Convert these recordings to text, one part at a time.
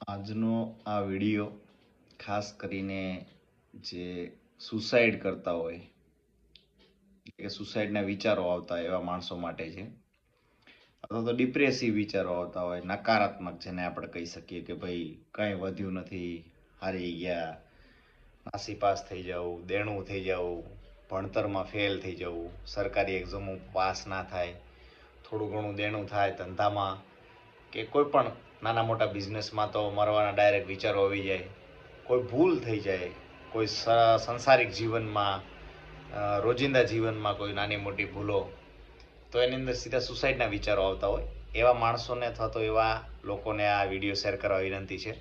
આજનો આ વિડીયો ખાસ કરીને જે સુસાઇડ કરતા હોય કે સુસાઇડના વિચારો આવતા એવા માણસો માટે છે, અથવા તો ડિપ્રેસિવ વિચારો આવતા હોય, નકારાત્મક, જેને આપણે કહી શકીએ કે ભાઈ કંઈ વધ્યું નથી, હારી ગયા, નાસીપાસ થઈ જવું, દેણું થઈ જવું, ભણતરમાં ફેલ થઈ જવું, સરકારી એક્ઝામો પાસ ના થાય, થોડું ઘણું દેણું થાય ધંધામાં કે કોઈ પણ નાના મોટા બિઝનેસમાં તો મરવાના ડાયરેક્ટ વિચારો આવી જાય, કોઈ ભૂલ થઈ જાય, કોઈ સંસારિક જીવનમાં, રોજિંદા જીવનમાં કોઈ નાની મોટી ભૂલો, તો એની અંદર સીધા સુસાઇડના વિચારો આવતા હોય. એવા માણસોને અથવા તો એવા લોકોને આ વિડીયો શેર કરવા વિનંતી છે.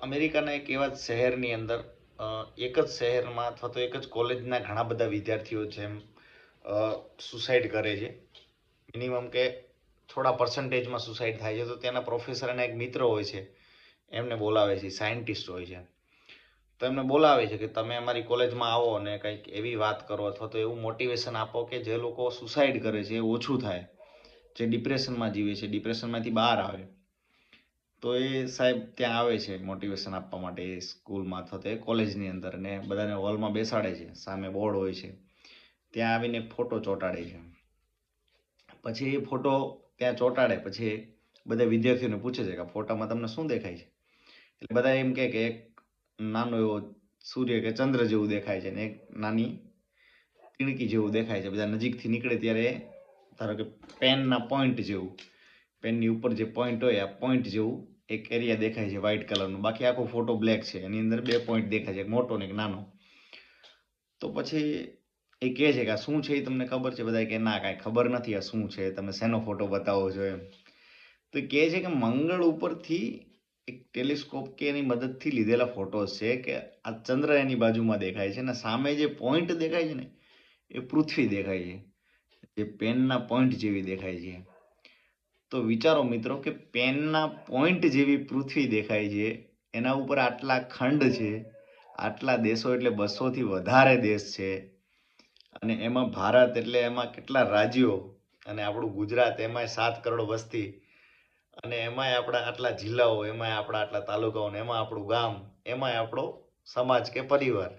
અમેરિકાના એક એવા શહેરની અંદર એક જ શહેરમાં અથવા તો એક જ કોલેજના ઘણા બધા વિદ્યાર્થીઓ જેમ સુસાઇડ કરે છે. મિનિમમ કે થોડા પર્સન્ટેજમાં સુસાઇડ થાય છે. તો ત્યાંના પ્રોફેસર અને એક મિત્ર હોય છે, એમને બોલાવે છે, સાયન્ટિસ્ટ હોય છે, તો એમને બોલાવે છે કે તમે અમારી કોલેજમાં આવો અને કંઈક એવી વાત કરો અથવા તો એવું મોટિવેશન આપો કે જે લોકો સુસાઇડ કરે છે એ ઓછું થાય, જે ડિપ્રેશનમાં જીવે છે ડિપ્રેશનમાંથી બહાર આવે. તો એ સાહેબ ત્યાં આવે છે મોટિવેશન આપવા માટે એ સ્કૂલમાં અથવા તો એ કોલેજની અંદર, અને બધાને હોલમાં બેસાડે છે, સામે બોર્ડ હોય છે, ત્યાં આવીને ફોટો ચોંટાડે છે. પછી એ ફોટો ત્યાં ચોંટાડે પછી બધા વિદ્યાર્થીઓને પૂછે છે કે ફોટામાં તમને શું દેખાય છે? એટલે બધા એમ કે એક નાનો એવો સૂર્ય કે ચંદ્ર જેવું દેખાય છે ને એક નાની તીણકી જેવું દેખાય છે. બધા નજીકથી નીકળે ત્યારે ધારો કે પેનના પોઈન્ટ જેવું, પેનની ઉપર જે પોઈન્ટ હોય આ પોઈન્ટ જેવું એક એરિયા દેખાય છે વ્હાઇટ કલરનું. બાકી આખો ફોટો બ્લેક છે, એની અંદર બે પોઈન્ટ દેખાય છે, એક મોટો ને એક નાનો. તો પછી એ કહે છે કે આ શું છે એ તમને ખબર છે? બધા કે ના, કાંઈ ખબર નથી, આ શું છે, તમે શેનો ફોટો બતાવો છો એમ. તો કહે છે કે મંગળ ઉપરથી એક ટેલિસ્કોપ કે એની મદદથી લીધેલા ફોટોસ છે કે આ ચંદ્ર એની બાજુમાં દેખાય છે અને સામે જે પોઈન્ટ દેખાય છે ને એ પૃથ્વી દેખાય છે, જે પેનના પોઈન્ટ જેવી દેખાય છે. તો વિચારો મિત્રો કે પેનના પોઈન્ટ જેવી પૃથ્વી દેખાય છે, એના ઉપર આટલા ખંડ છે, આટલા દેશો એટલે 200થી વધારે દેશ છે, અને એમાં ભારત એટલે એમાં કેટલા રાજ્યો, અને આપણું ગુજરાત એમાંય 7 કરોડ વસ્તી, અને એમાંય આપણા આટલા જિલ્લાઓ, એમાંય આપણા આટલા તાલુકાઓ, એમાં આપણું ગામ, એમાંય આપણો સમાજ કે પરિવાર.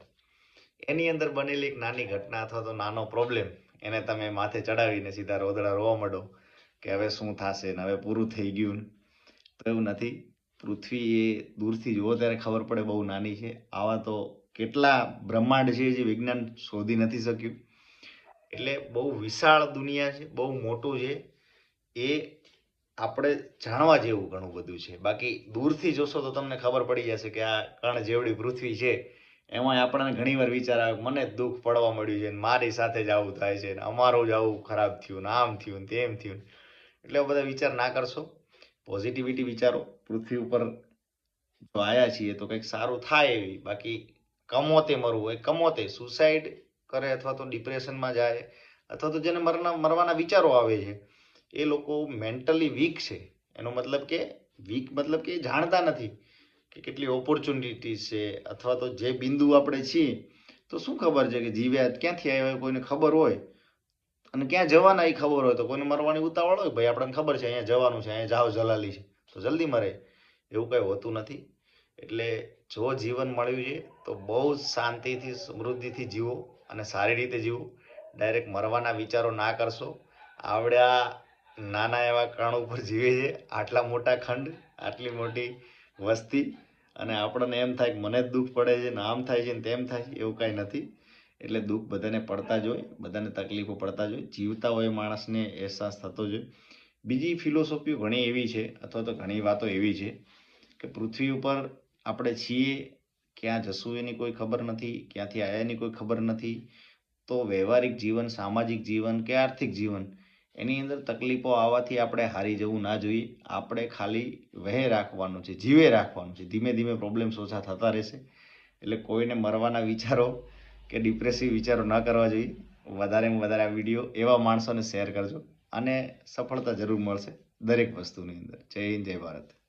એની અંદર બનેલી એક નાની ઘટના અથવા તો નાનો પ્રોબ્લેમ એને તમે માથે ચડાવીને સીધા રોદડા રોવા માંડો કે હવે શું થશે ને હવે પૂરું થઈ ગયું. તો એવું નથી. પૃથ્વી એ દૂરથી જુઓ ત્યારે ખબર પડે બહુ નાની છે. આવા તો કેટલા બ્રહ્માંડ છે જે વિજ્ઞાન શોધી નથી શક્યું. એટલે બહુ વિશાળ દુનિયા છે, બહુ મોટું છે. એ આપણે જાણવા જેવું ઘણું બધું છે. બાકી દૂરથી જોશો તો તમને ખબર પડી જશે કે આ કણ જેવડી પૃથ્વી છે એમાં આપણને ઘણીવાર વિચાર આવે મને જ દુઃખ પડવા મળ્યું છે, મારી સાથે જ આવું થાય છે, અમારું જ આવું ખરાબ થયું, આમ થયું, તેમ થયું. એટલે બધા વિચાર ના કરશો, પોઝિટિવિટી વિચારો. પૃથ્વી ઉપર જો આવ્યા છીએ તો કંઈક સારું થાય એવી. બાકી કમોતે મરવું હોય, કમોતે સુસાઇડ કરે અથવા તો ડિપ્રેશનમાં જાય અથવા તો જેને મરવાના વિચારો આવે છે એ લોકો મેન્ટલી વીક છે. એનો મતલબ કે વીક મતલબ કે જાણતા નથી કે કેટલી ઓપોર્ચ્યુનિટી છે, અથવા તો જે બિંદુ આપણે છીએ તો શું ખબર છે કે જીવ્યા ક્યાંથી આવ્યા કોઈને ખબર હોય, અને ક્યાં જવાના એ ખબર હોય. તો કોઈને મરવાની ઉતાવળ હોય, ભાઈ આપણને ખબર છે અહીંયા જવાનું છે, અહીંયા જાવ જલાલી છે તો જલ્દી મરે, એવું કંઈ હોતું નથી. એટલે જો જીવન મળ્યું છે તો બહુ જ શાંતિથી સમૃદ્ધિથી જીવો અને સારી રીતે જીવો. ડાયરેક્ટ મરવાના વિચારો ના કરશો. આવડ્યા નાના એવા કણ ઉપર જીવે છે, આટલા મોટા ખંડ, આટલી મોટી વસ્તી, અને આપણને એમ થાય કે મને જ દુઃખ પડે છે ને આમ થાય છે ને તેમ થાય છે. એવું કાંઈ નથી. એટલે દુઃખ બધાને પડતા જ હોય, બધાને તકલીફો પડતા જ હોય. જીવતા હોય માણસને અહેસાસ થતો જ હોય. બીજી ફિલોસોફીઓ ઘણી એવી છે અથવા તો ઘણી વાતો એવી છે કે પૃથ્વી ઉપર આપણે છીએ, ક્યાં જશું એની કોઈ ખબર નથી, ક્યાંથી આવ્યા એની કોઈ ખબર નથી. તો વ્યવહારિક જીવન, સામાજિક જીવન કે આર્થિક જીવન, એની અંદર તકલીફો આવવાથી આપણે હારી જવું ના જોઈએ. આપણે ખાલી વહે રાખવાનું છે, જીવે રાખવાનું છે. ધીમે ધીમે પ્રોબ્લેમ્સ ઓછા થતા રહેશે. એટલે કોઈને મરવાના વિચારો કે ડિપ્રેસિવ વિચારો ન કરવા જોઈએ. વધારેમાં વધારે આ વિડીયો એવા માણસોને શેર કરજો અને સફળતા જરૂર મળશે દરેક વસ્તુની અંદર. જય હિન્દ, જય ભારત.